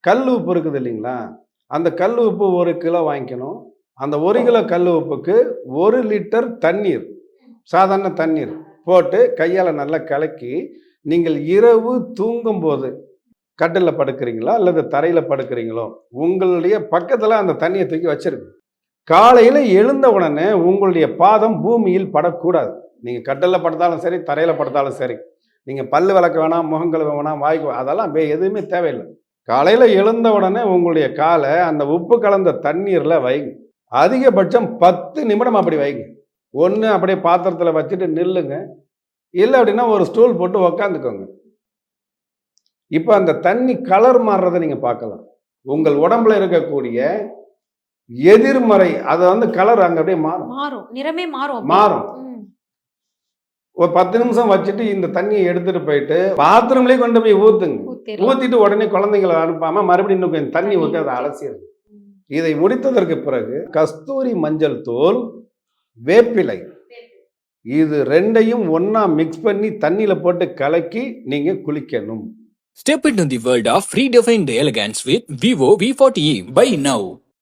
கல் உப்பு இருக்குது இல்லைங்களா, அந்த கல் உப்பு 1 கிலோ வாங்கிக்கணும். அந்த 1 கிலோ கல் உப்புக்கு 1 லிட்டர் தண்ணீர், சாதாரண தண்ணீர் போட்டு கையால் நல்லா கலக்கி, நீங்கள் இரவு தூங்கும்போது கட்டிலில் படுக்கிறீங்களோ அல்லது தரையில் படுக்கிறீங்களோ, உங்களுடைய பக்கத்தில் அந்த தண்ணியை தூக்கி வச்சிருங்க. காலையில் எழுந்த உடனே உங்களுடைய பாதம் பூமியில் படக்கூடாது. நீங்கள் கட்டிலில் படுத்தாலும் சரி, தரையில் படுத்தாலும் சரி. நீங்கள் பல்லு விளக்க வேணாம், முகம் கழுவ வேணாம், வாய்க்கு அதெல்லாம் எதுவுமே தேவையில்லை. காலையில் எழுந்த உடனே உங்களுடைய காலை அந்த உப்பு கலந்த தண்ணீரில் வைங்க. அதிகபட்சம் 10 நிமிடம் அப்படி வைங்க. ஒன்று அப்படியே பாத்திரத்தில் வச்சுட்டு நில்லுங்க, இல்லை அப்படின்னா ஒரு ஸ்டூல் போட்டு உக்காந்துக்கோங்க. இப்போ அந்த தண்ணி கலர் மாறுறதை நீங்கள் பார்க்கலாம். உங்கள் உடம்புல இருக்கக்கூடிய எதிர்மறை அதை கலர் அங்கே அப்படியே மாறும், நிறமே மாறும். ஒரு 10 நிமிஷம் வச்சுட்டு இந்த தண்ணியை எடுத்துட்டு போயிட்டு பாத்ரூம்லேயே கொண்டு போய் ஊத்துங்க. ஊத்திட்டு உடனே குழந்தைங்களை அனுப்பாம மறுபடியும் இன்னும் தண்ணி ஊற்றி அதை அலசிடுங்க. இதை முடித்ததற்கு பிறகு கஸ்தூரி மஞ்சள் தூள், வேப்பிலை, இது ரெண்டையும் ஒன்னா மிக்ஸ் பண்ணி தண்ணியில போட்டு கலக்கி நீங்க குளிக்கணும். Step into the world of redefined elegance with Vivo V40e. Buy now.